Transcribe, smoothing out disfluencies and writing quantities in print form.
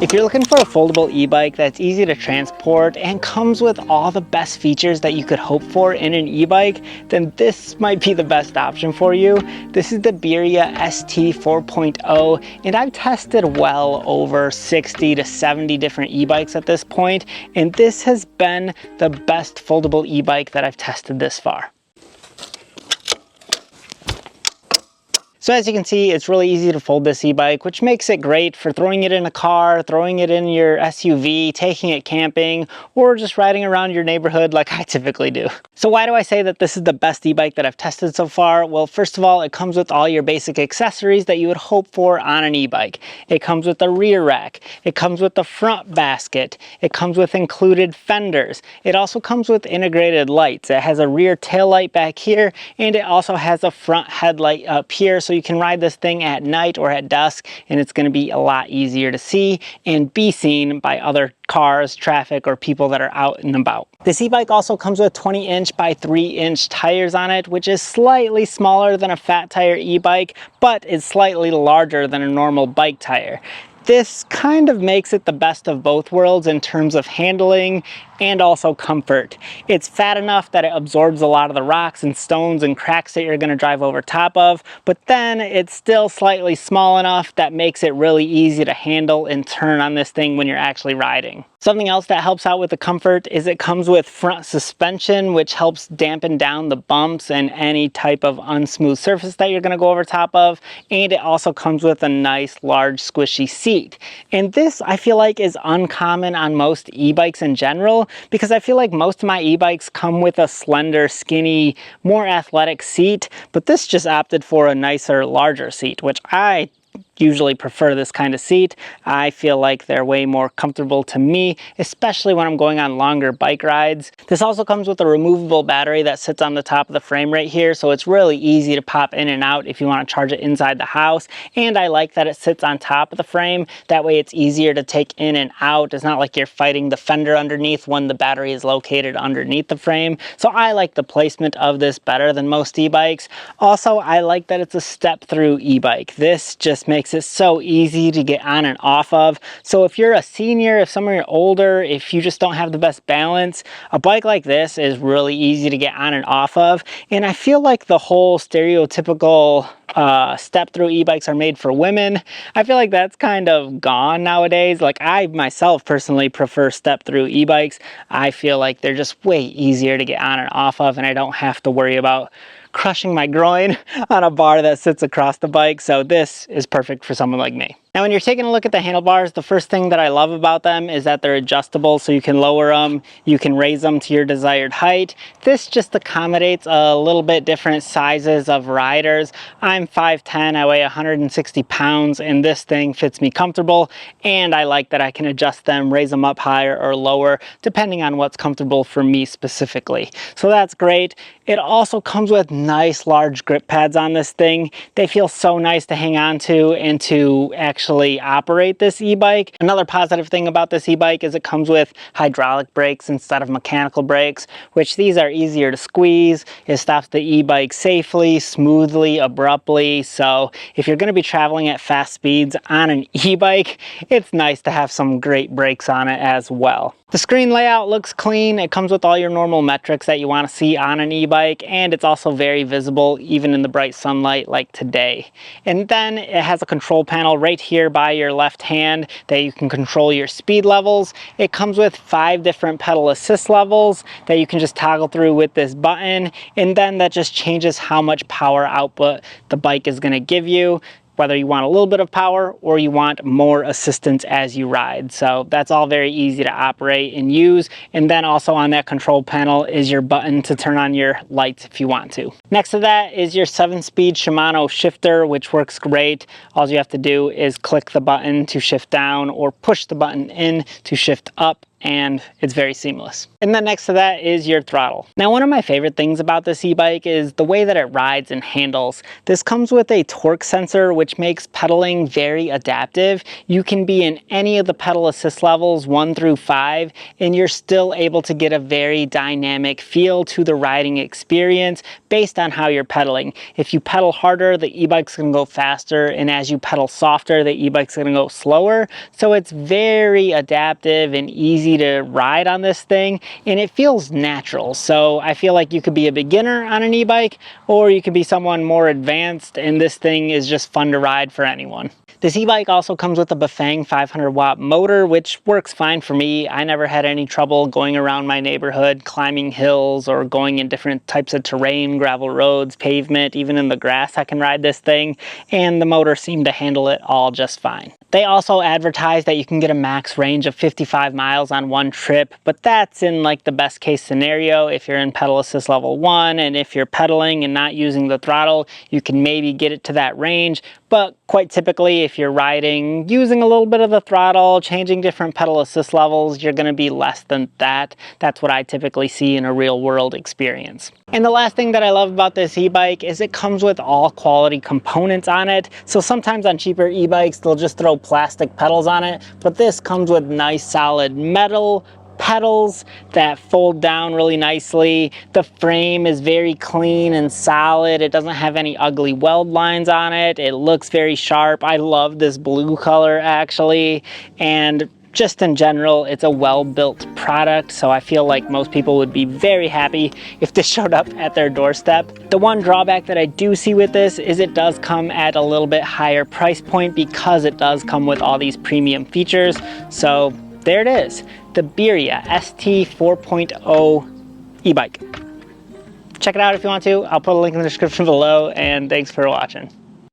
If you're looking for a foldable e-bike that's easy to transport and comes with all the best features that you could hope for in an e-bike, then this might be the best option for you. This is the Biria ST 4.0, and I've tested well over 60 to 70 different e-bikes at this point, and this has been the best foldable e-bike that I've tested this far. So as you can see, it's really easy to fold this e-bike, which makes it great for throwing it in a car, throwing it in your SUV, taking it camping, or just riding around your neighborhood like I typically do. So why do I say that this is the best e-bike that I've tested so far? Well, first of all, it comes with all your basic accessories that you would hope for on an e-bike. It comes with a rear rack. It comes with the front basket. It comes with included fenders. It also comes with integrated lights. It has a rear tail light back here, and it also has a front headlight up here, so you can ride this thing at night or at dusk, and it's going to be a lot easier to see and be seen by other cars, traffic, or people that are out and about. This e-bike also comes with 20-inch by 3-inch tires on it, which is slightly smaller than a fat tire e-bike, but is slightly larger than a normal bike tire. This kind of makes it the best of both worlds in terms of handling and also comfort. It's fat enough that it absorbs a lot of the rocks and stones and cracks that you're going to drive over top of, but then it's still slightly small enough that makes it really easy to handle and turn on this thing when you're actually riding. Something else that helps out with the comfort is it comes with front suspension, which helps dampen down the bumps and any type of unsmooth surface that you're going to go over top of, and it also comes with a nice large squishy seat. And this, I feel like, is uncommon on most e-bikes in general, because I feel like most of my e-bikes come with a slender, skinny, more athletic seat, but this just opted for a nicer, larger seat, which I usually prefer this kind of seat. I feel like they're way more comfortable to me, especially when I'm going on longer bike rides. This also comes with a removable battery that sits on the top of the frame right here, so it's really easy to pop in and out if you want to charge it inside the house. And I like that it sits on top of the frame. That way it's easier to take in and out. It's not like you're fighting the fender underneath when the battery is located underneath the frame. So I like the placement of this better than most e-bikes. Also, I like that it's a step-through e-bike. This just makes it so easy to get on and off of. So if you're a senior, if some of you are older, if you just don't have the best balance, a bike like this is really easy to get on and off of. And I feel like the whole stereotypical step-through e-bikes are made for women. I feel like that's kind of gone nowadays. Like, I myself personally prefer step-through e-bikes. I feel like they're just way easier to get on and off of, and I don't have to worry about crushing my groin on a bar that sits across the bike. So this is perfect for someone like me. Now, when you're taking a look at the handlebars, the first thing that I love about them is that they're adjustable, so you can lower them, you can raise them to your desired height. This just accommodates a little bit different sizes of riders. I'm 5'10", I weigh 160 pounds, and this thing fits me comfortable, and I like that I can adjust them, raise them up higher or lower, depending on what's comfortable for me specifically. So that's great. It also comes with nice large grip pads on this thing. They feel so nice to hang on to and to actually operate this e-bike. Another positive thing about this e-bike is it comes with hydraulic brakes instead of mechanical brakes, which these are easier to squeeze. It stops the e-bike safely, smoothly, abruptly. So if you're going to be traveling at fast speeds on an e-bike, it's nice to have some great brakes on it as well. The screen layout looks clean. It comes with all your normal metrics that you want to see on an e-bike, and it's also very visible even in the bright sunlight like today. And then it has a control panel right here by your left hand that you can control your speed levels. It comes with 5 different pedal assist levels that you can just toggle through with this button, and then that just changes how much power output the bike is going to give you, whether you want a little bit of power or you want more assistance as you ride. So that's all very easy to operate and use. And then also on that control panel is your button to turn on your lights if you want to. Next to that is your 7-speed Shimano shifter, which works great. All you have to do is click the button to shift down or push the button in to shift up and it's very seamless. And then next to that is your throttle. Now, one of my favorite things about this e-bike is the way that it rides and handles. This comes with a torque sensor, which makes pedaling very adaptive. You can be in any of the pedal assist levels 1 through 5, and you're still able to get a very dynamic feel to the riding experience based on how you're pedaling. If you pedal harder, the e-bike's gonna go faster, and as you pedal softer, the e-bike's gonna go slower. So it's very adaptive and easy to ride on this thing, and it feels natural. So I feel like you could be a beginner on an e-bike, or you could be someone more advanced, and this thing is just fun to ride for anyone. This e-bike also comes with a Bafang 500 watt motor, which works fine for me. I never had any trouble going around my neighborhood, climbing hills, or going in different types of terrain, gravel roads, pavement, even in the grass I can ride this thing, and the motor seemed to handle it all just fine. They also advertise that you can get a max range of 55 miles on one trip, but that's in like the best case scenario. If you're in pedal assist level 1, and if you're pedaling and not using the throttle, you can maybe get it to that range. But quite typically, if you're riding using a little bit of the throttle, changing different pedal assist levels, you're gonna be less than that. That's what I typically see in a real world experience. And the last thing that I love about this e-bike is it comes with all quality components on it. So sometimes on cheaper e-bikes, they'll just throw plastic pedals on it, but this comes with nice solid metal pedals that fold down really nicely. The frame is very clean and solid. It doesn't have any ugly weld lines on it. It looks very sharp. I love this blue color actually, and just in general, it's a well-built product, so I feel like most people would be very happy if this showed up at their doorstep. The one drawback that I do see with this is it does come at a little bit higher price point because it does come with all these premium features. So there it is, the Biria ST 4.0 e-bike. Check it out if you want to. I'll put a link in the description below, and thanks for watching.